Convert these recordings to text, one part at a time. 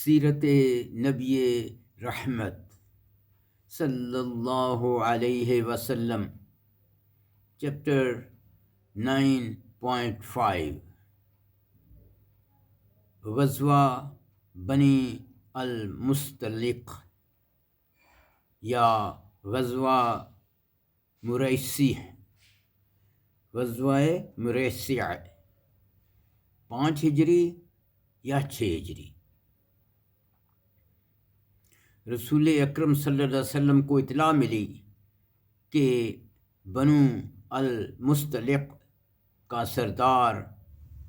سیرت نبی رحمت صلی اللہ علیہ وسلم، چیپٹر 9.5 غزوہ بنی المستلق یا غزوہ مریسیح۔ غزوہ مریسیح 5 ہجری یا 6 ہجری۔ رسول اکرم صلی اللہ علیہ وسلم کو اطلاع ملی کہ بنو المستلق کا سردار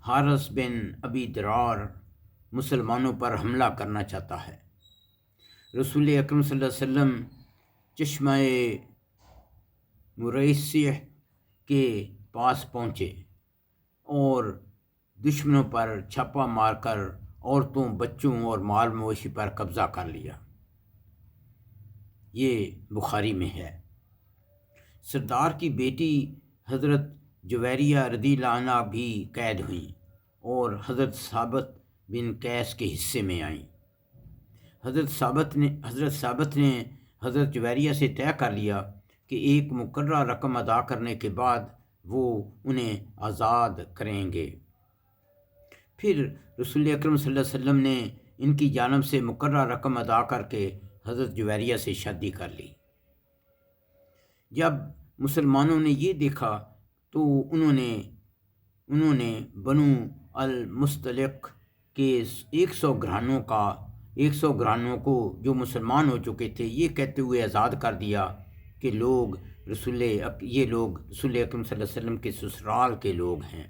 حارث بن ابی درار مسلمانوں پر حملہ کرنا چاہتا ہے۔ رسول اکرم صلی اللہ علیہ وسلم چشمہ مریسیح کے پاس پہنچے اور دشمنوں پر چھاپہ مار کر عورتوں، بچوں اور مال مویشی پر قبضہ کر لیا۔ یہ بخاری میں ہے۔ سردار کی بیٹی حضرت جویریہ رضی اللہ عنہ بھی قید ہوئیں اور حضرت ثابت بن قیس کے حصے میں آئیں۔ حضرت ثابت نے حضرت جویریہ سے طے کر لیا کہ ایک مقررہ رقم ادا کرنے کے بعد وہ انہیں آزاد کریں گے۔ پھر رسول اکرم صلی اللہ علیہ وسلم نے ان کی جانب سے مقررہ رقم ادا کر کے حضرت جویریہ سے شادی کر لی۔ جب مسلمانوں نے یہ دیکھا تو انہوں نے بنو المستلق کے 100 گھرانوں کو جو مسلمان ہو چکے تھے یہ کہتے ہوئے آزاد کر دیا کہ یہ لوگ رسول اکرم صلی اللہ علیہ وسلم کے سسرال کے لوگ ہیں۔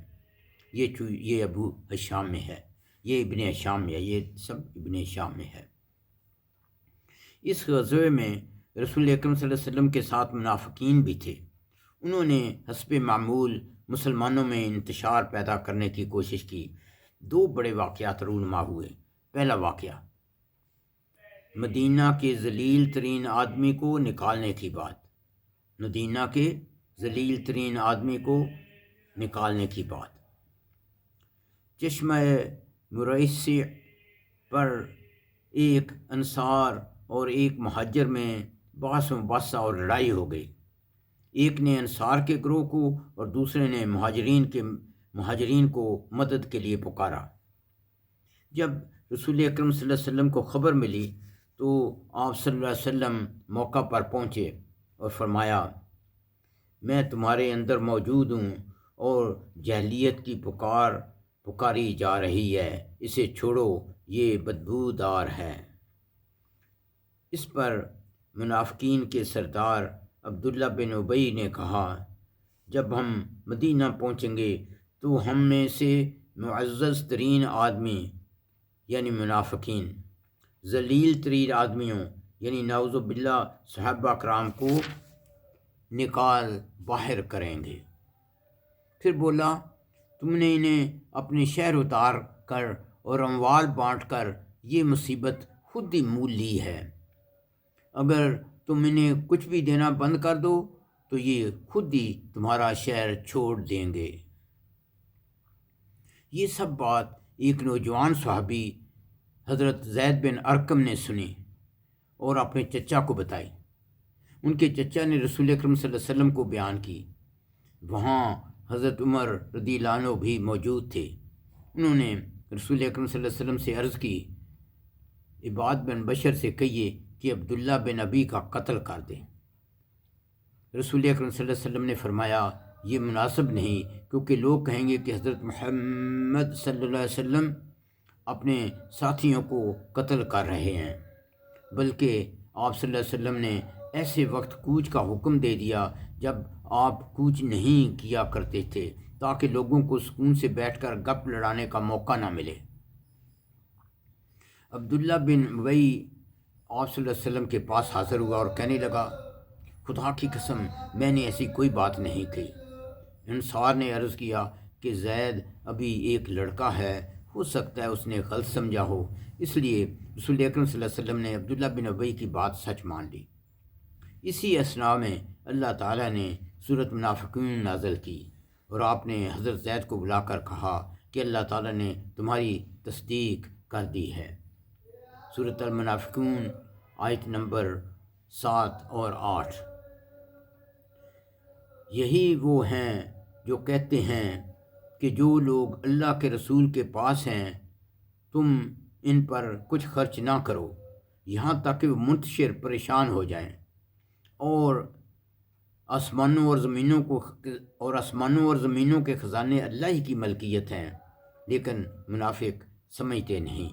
یہ ابو ہشام میں ہے، یہ ابن ہشام میں ہے، یہ سب ابن ہشام میں ہے۔ اس غزوے میں رسول اکرم صلی اللہ علیہ وسلم کے ساتھ منافقین بھی تھے۔ انہوں نے حسب معمول مسلمانوں میں انتشار پیدا کرنے کی کوشش کی۔ 2 بڑے واقعات رونما ہوئے۔ پہلا واقعہ مدینہ کے ذلیل ترین آدمی کو نکالنے کی بات۔ مدینہ کے ذلیل ترین آدمی کو نکالنے کی بات۔ چشمہ مریسیح پر ایک انصار اور ایک مہاجر میں بحث و مباحثہ اور لڑائی ہو گئی۔ ایک نے انصار کے گروہ کو اور دوسرے نے مہاجرین کو مدد کے لیے پکارا۔ جب رسول اکرم صلی اللہ علیہ وسلم کو خبر ملی تو آپ صلی اللہ علیہ وسلم موقع پر پہنچے اور فرمایا، میں تمہارے اندر موجود ہوں اور جاہلیت کی پکاری جا رہی ہے، اسے چھوڑو، یہ بدبودار ہے۔ اس پر منافقین کے سردار عبداللہ بن ابی نے کہا، جب ہم مدینہ پہنچیں گے تو ہم میں سے معزز ترین آدمی یعنی منافقین ذلیل ترین آدمیوں یعنی نعوذ باللہ صحابہ کرام کو نکال باہر کریں گے۔ پھر بولا، تم نے انہیں اپنے شہر اتار کر اور اموال بانٹ کر یہ مصیبت خود ہی مول لی ہے۔ اگر تم انہیں کچھ بھی دینا بند کر دو تو یہ خود ہی تمہارا شہر چھوڑ دیں گے۔ یہ سب بات ایک نوجوان صحابی حضرت زید بن ارقم نے سنی اور اپنے چچا کو بتائی۔ ان کے چچا نے رسول اکرم صلی اللہ علیہ وسلم کو بیان کی۔ وہاں حضرت عمر رضی اللہ عنہ بھی موجود تھے۔ انہوں نے رسول اکرم صلی اللہ علیہ وسلم سے عرض کی، عباد بن بشر سے کہیے کہ عبداللہ بن ابی کا قتل کر دیں۔ رسول اکرم صلی اللہ علیہ وسلم نے فرمایا، یہ مناسب نہیں، کیونکہ لوگ کہیں گے کہ حضرت محمد صلی اللہ علیہ وسلم اپنے ساتھیوں کو قتل کر رہے ہیں، بلکہ آپ صلی اللہ علیہ وسلم نے ایسے وقت کوچ کا حکم دے دیا جب آپ کوچ نہیں کیا کرتے تھے تاکہ لوگوں کو سکون سے بیٹھ کر گپ لڑانے کا موقع نہ ملے۔ عبداللہ بن ابی آپ صلی اللہ علیہ وسلم کے پاس حاضر ہوا اور کہنے لگا، خدا کی قسم میں نے ایسی کوئی بات نہیں کہی۔ انصار نے عرض کیا کہ زید ابھی ایک لڑکا ہے، ہو سکتا ہے اس نے غلط سمجھا ہو، اس لیے رسول اکرم صلی اللہ علیہ وسلم نے عبداللہ بن ابی کی بات سچ مان لی۔ اسی اثناء میں اللہ تعالیٰ نے سورۃ منافقون نازل کی اور آپ نے حضرت زید کو بلا کر کہا کہ اللہ تعالیٰ نے تمہاری تصدیق کر دی ہے۔ سورۃ المنافقون آیت نمبر 7 اور 8۔ یہی وہ ہیں جو کہتے ہیں کہ جو لوگ اللہ کے رسول کے پاس ہیں تم ان پر کچھ خرچ نہ کرو یہاں تک کہ وہ منتشر پریشان ہو جائیں، اور آسمانوں اور زمینوں کے خزانے اللہ ہی کی ملکیت ہیں، لیکن منافق سمجھتے نہیں۔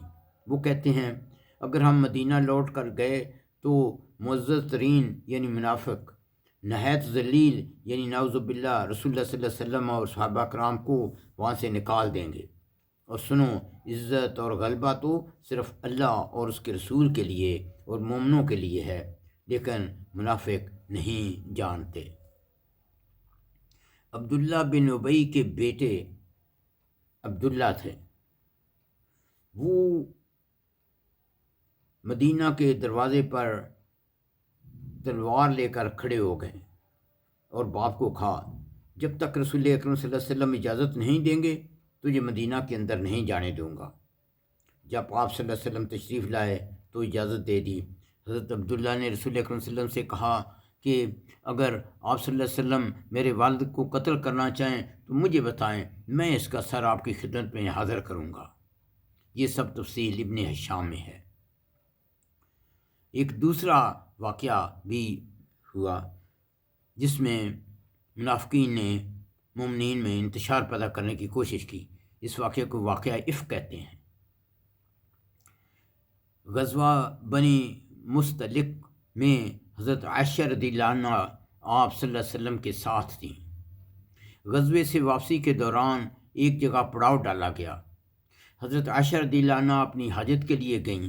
وہ کہتے ہیں اگر ہم مدینہ لوٹ کر گئے تو معزز ترین یعنی منافق نہایت ذلیل یعنی نعوذ باللہ رسول اللہ صلی اللہ علیہ وسلم اور صحابہ کرام کو وہاں سے نکال دیں گے۔ اور سنو، عزت اور غلبہ تو صرف اللہ اور اس کے رسول کے لیے اور مومنوں کے لیے ہے، لیکن منافق نہیں جانتے۔ عبداللہ بن ابی کے بیٹے عبداللہ تھے، وہ مدینہ کے دروازے پر تلوار لے کر کھڑے ہو گئے اور باپ کو کہا جب تک رسول اکرم صلی اللہ علیہ وسلم اجازت نہیں دیں گے تجھے مدینہ کے اندر نہیں جانے دوں گا۔ جب آپ صلی اللہ علیہ وسلم تشریف لائے تو اجازت دے دی۔ حضرت عبداللہ نے رسول اکرم صلی اللہ علیہ وسلم سے کہا کہ اگر آپ صلی اللہ علیہ وسلم میرے والد کو قتل کرنا چاہیں تو مجھے بتائیں، میں اس کا سر آپ کی خدمت میں حاضر کروں گا۔ یہ سب تفصیل ابن ہشام میں ہے۔ ایک دوسرا واقعہ بھی ہوا جس میں منافقین نے مومنین میں انتشار پیدا کرنے کی کوشش کی۔ اس واقعے کو واقعہ افک کہتے ہیں۔ غزوہ بنی مستلق میں حضرت عائشہ رضی اللہ عنہ آپ صلی اللہ علیہ وسلم کے ساتھ تھیں۔ غزوے سے واپسی کے دوران ایک جگہ پڑاؤ ڈالا گیا۔ حضرت عائشہ رضی اللہ عنہ اپنی حاجت کے لیے گئیں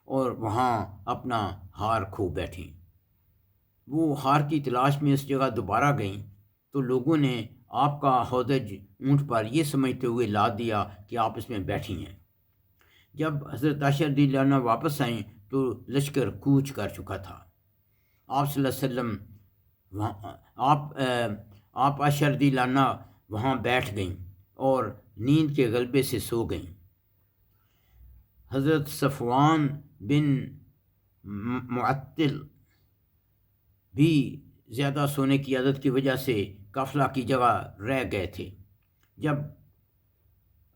اور وہاں اپنا ہار کھو بیٹھیں۔ وہ ہار کی تلاش میں اس جگہ دوبارہ گئیں تو لوگوں نے آپ کا ہودج اونٹ پر یہ سمجھتے ہوئے لاد دیا کہ آپ اس میں بیٹھی ہیں۔ جب حضرت عائشہ رضی اللہ عنہ واپس آئیں تو لشکر کوچ کر چکا تھا۔ آپ صلی اللہ علیہ وسلم آپ عائشہ رضی اللہ عنہ وہاں بیٹھ گئیں اور نیند کے غلبے سے سو گئیں۔ حضرت صفوان بن معطل بھی زیادہ سونے کی عادت کی وجہ سے قافلہ کی جگہ رہ گئے تھے۔ جب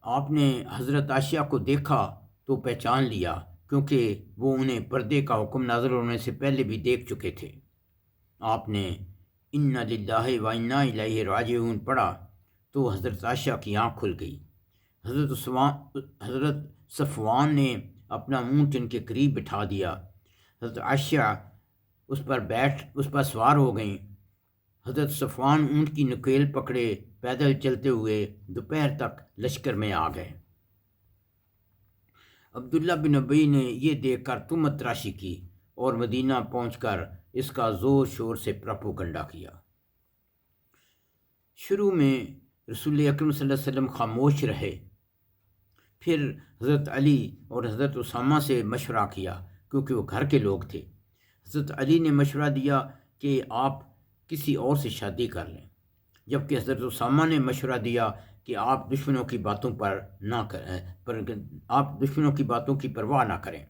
آپ نے حضرت عائشہ کو دیکھا تو پہچان لیا، کیونکہ وہ انہیں پردے کا حکم نازل ہونے سے پہلے بھی دیکھ چکے تھے۔ آپ نے انا للہ و انا الیہ راجعون پڑھا تو حضرت عائشہ کی آنکھ کھل گئی۔ حضرت صفوان نے اپنا اونٹ ان کے قریب بٹھا دیا۔ حضرت عائشہ اس پر سوار ہو گئیں۔ حضرت صفوان اونٹ کی نکیل پکڑے پیدل چلتے ہوئے دوپہر تک لشکر میں آ گئے۔ عبداللہ بن ابی نے یہ دیکھ کر تہمت تراشی کی اور مدینہ پہنچ کر اس کا زور شور سے پروپیگنڈا کیا۔ شروع میں رسول اکرم صلی اللہ علیہ وسلم خاموش رہے، پھر حضرت علی اور حضرت اسامہ سے مشورہ کیا کیونکہ وہ گھر کے لوگ تھے۔ حضرت علی نے مشورہ دیا کہ آپ کسی اور سے شادی کر لیں، جبکہ حضرت اسامہ نے مشورہ دیا کہ آپ دشمنوں کی باتوں کی پرواہ نہ کریں۔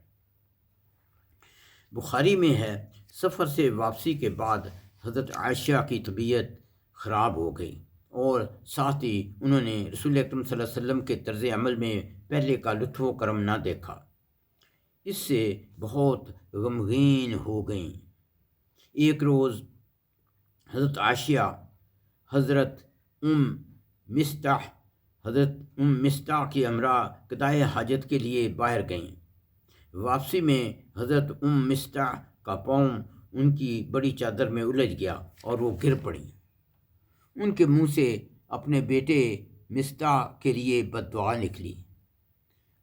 بخاری میں ہے سفر سے واپسی کے بعد حضرت عائشہ کی طبیعت خراب ہو گئی اور ساتھ ہی انہوں نے رسول اکرم صلی اللہ علیہ وسلم کے طرز عمل میں پہلے کا لطف و کرم نہ دیکھا۔ اس سے بہت غمگین ہو گئیں۔ ایک روز حضرت عائشہ حضرت مستح کی امراء قضائے حاجت کے لیے باہر گئیں۔ واپسی میں حضرت مستح کا پاؤں ان کی بڑی چادر میں الجھ گیا اور وہ گر پڑیں۔ ان کے منہ سے اپنے بیٹے مستح کے لیے بد دعا نکلی۔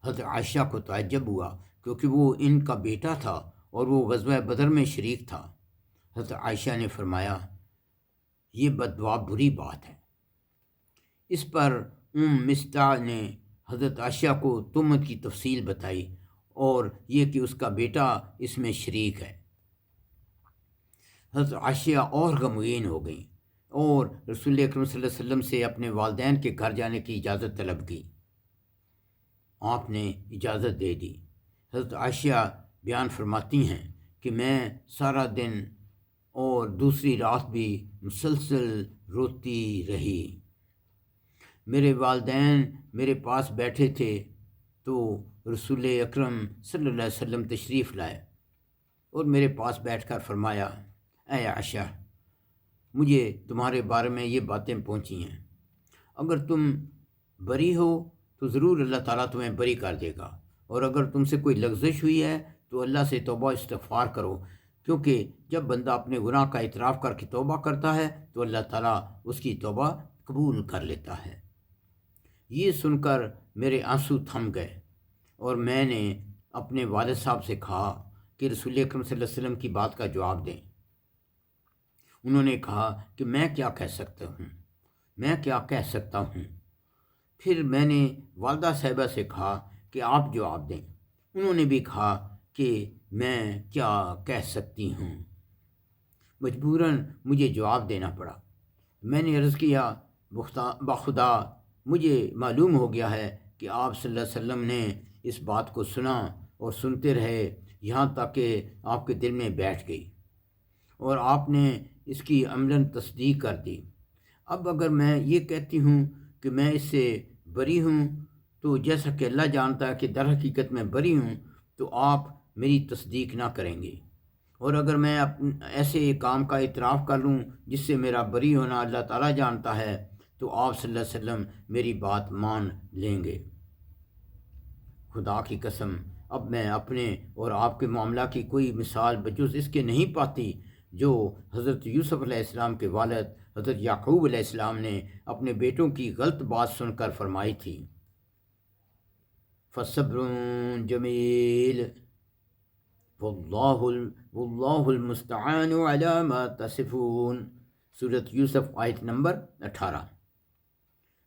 حضرت عائشہ کو تعجب ہوا کیونکہ وہ ان کا بیٹا تھا اور وہ غزوہ بدر میں شریک تھا۔ حضرت عائشہ نے فرمایا یہ بد دعا بری بات ہے۔ اس پر مستح نے حضرت عائشہ کو تہمت کی تفصیل بتائی اور یہ کہ اس کا بیٹا اس میں شریک ہے۔ حضرت عائشہ اور غمگین ہو گئیں اور رسول اکرم صلی اللہ علیہ وسلم سے اپنے والدین کے گھر جانے کی اجازت طلب کی۔ آپ نے اجازت دے دی۔ حضرت عائشہ بیان فرماتی ہیں کہ میں سارا دن اور دوسری رات بھی مسلسل روتی رہی۔ میرے والدین میرے پاس بیٹھے تھے تو رسول اکرم صلی اللہ علیہ وسلم تشریف لائے اور میرے پاس بیٹھ کر فرمایا، اے عائشہ، مجھے تمہارے بارے میں یہ باتیں پہنچی ہیں، اگر تم بری ہو تو ضرور اللہ تعالیٰ تمہیں بری کر دے گا، اور اگر تم سے کوئی لغزش ہوئی ہے تو اللہ سے توبہ استغفار کرو، کیونکہ جب بندہ اپنے گناہ کا اعتراف کر کے توبہ کرتا ہے تو اللہ تعالیٰ اس کی توبہ قبول کر لیتا ہے۔ یہ سن کر میرے آنسو تھم گئے اور میں نے اپنے والد صاحب سے کہا کہ رسول اکرم صلی اللہ علیہ وسلم کی بات کا جواب دیں۔ انہوں نے کہا کہ میں کیا کہہ سکتا ہوں۔ پھر میں نے والدہ صاحبہ سے کہا کہ آپ جواب دیں۔ انہوں نے بھی کہا کہ میں کیا کہہ سکتی ہوں۔ مجبوراً مجھے جواب دینا پڑا۔ میں نے عرض کیا، بخدا مجھے معلوم ہو گیا ہے کہ آپ صلی اللہ علیہ وسلم نے اس بات کو سنا اور سنتے رہے یہاں تک کہ آپ کے دل میں بیٹھ گئی اور آپ نے اس کی عملاً تصدیق کر دی۔ اب اگر میں یہ کہتی ہوں کہ میں اس سے بری ہوں تو جیسا کہ اللہ جانتا ہے کہ در حقیقت میں بری ہوں تو آپ میری تصدیق نہ کریں گے، اور اگر میں ایسے کام کا اعتراف کر لوں جس سے میرا بری ہونا اللہ تعالیٰ جانتا ہے تو آپ صلی اللہ علیہ وسلم میری بات مان لیں گے۔ خدا کی قسم اب میں اپنے اور آپ کے معاملہ کی کوئی مثال بجز اس کے نہیں پاتی جو حضرت یوسف علیہ السلام کے والد حضرت یعقوب علیہ السلام نے اپنے بیٹوں کی غلط بات سن کر فرمائی تھی، فَصَبْرٌ جَمِيلٌ واللہ المستعان علی ما تصفون، سورۃ یوسف آیت نمبر 18۔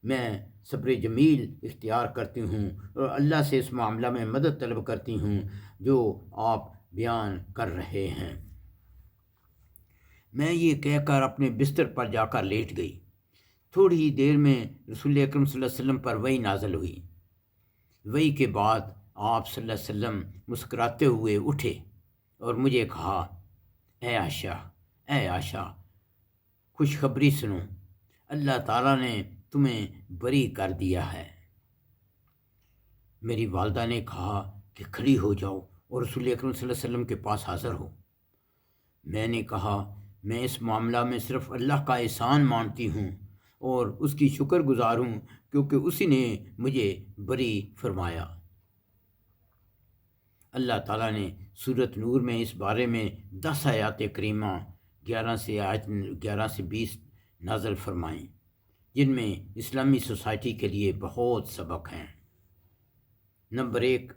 میں صبر جمیل اختیار کرتی ہوں اور اللہ سے اس معاملہ میں مدد طلب کرتی ہوں جو آپ بیان کر رہے ہیں۔ میں یہ کہہ کر اپنے بستر پر جا کر لیٹ گئی۔ تھوڑی ہی دیر میں رسول اکرم صلی اللہ علیہ وسلم پر وحی نازل ہوئی۔ وحی کے بعد آپ صلی اللہ علیہ وسلم مسکراتے ہوئے اٹھے اور مجھے کہا، اے عائشہ، خوشخبری سنو، اللہ تعالیٰ نے تمہیں بری کر دیا ہے۔ میری والدہ نے کہا کہ کھڑی ہو جاؤ اور رسول اکرم صلی اللہ علیہ وسلم کے پاس حاضر ہو۔ میں نے کہا، میں اس معاملہ میں صرف اللہ کا احسان مانتی ہوں اور اس کی شکر گزار ہوں کیونکہ اسی نے مجھے بری فرمایا۔ اللہ تعالیٰ نے سورۃ نور میں اس بارے میں 10 آیات کریمہ 11 سے 20 نازل فرمائیں، جن میں اسلامی سوسائٹی کے لیے بہت سبق ہیں۔ نمبر 1،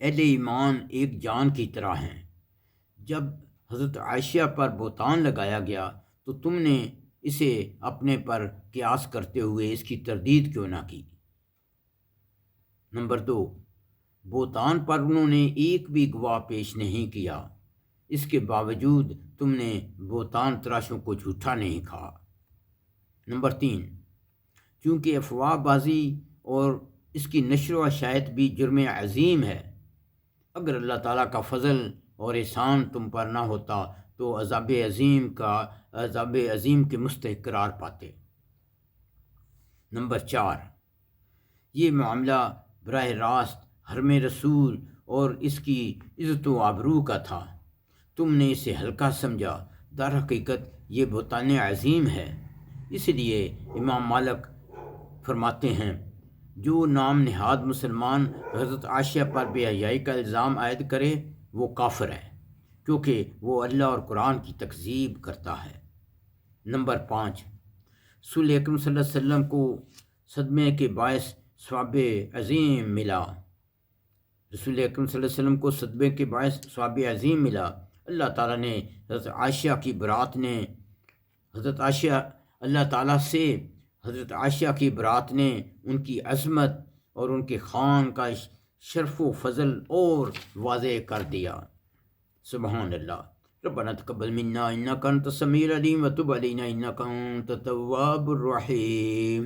اہل ایمان ایک جان کی طرح ہیں۔ جب حضرت عائشہ پر بہتان لگایا گیا تو تم نے اسے اپنے پر قیاس کرتے ہوئے اس کی تردید کیوں نہ کی؟ نمبر 2، بہتان پر انہوں نے ایک بھی گواہ پیش نہیں کیا، اس کے باوجود تم نے بہتان تراشوں کو جھوٹا نہیں کہا۔ نمبر 3، چونکہ افواہ بازی اور اس کی نشر و اشاعت بھی جرم عظیم ہے، اگر اللہ تعالیٰ کا فضل اور احسان تم پر نہ ہوتا تو عذاب عظیم کے مستحق قرار پاتے۔ نمبر 4، یہ معاملہ براہ راست حرم رسول اور اس کی عزت و آبرو کا تھا، تم نے اسے ہلکا سمجھا، در حقیقت یہ بہتان عظیم ہے۔ اس لیے امام مالک فرماتے ہیں، جو نام نہاد مسلمان حضرت عائشہ پر بے حیائی کا الزام عائد کرے وہ کافر ہے، کیونکہ وہ اللہ اور قرآن کی تکذیب کرتا ہے۔ نمبر 5، رسول اکرم صلی اللہ علیہ وسلم کو صدمے کے باعث ثواب عظیم ملا۔ رسول اکرم صلی اللہ علیہ وسلم کو صدمے کے باعث ثواب عظیم ملا۔ اللہ تعالیٰ نے اللہ تعالیٰ سے حضرت عائشہ کی برات نے ان کی عظمت اور ان کے خان کا شرف و فضل اور واضح کر دیا۔ سبحان اللہ۔ ربنا تقبل منا انک انت السمیع العلیم وتب علینا انک انت التواب الرحیم۔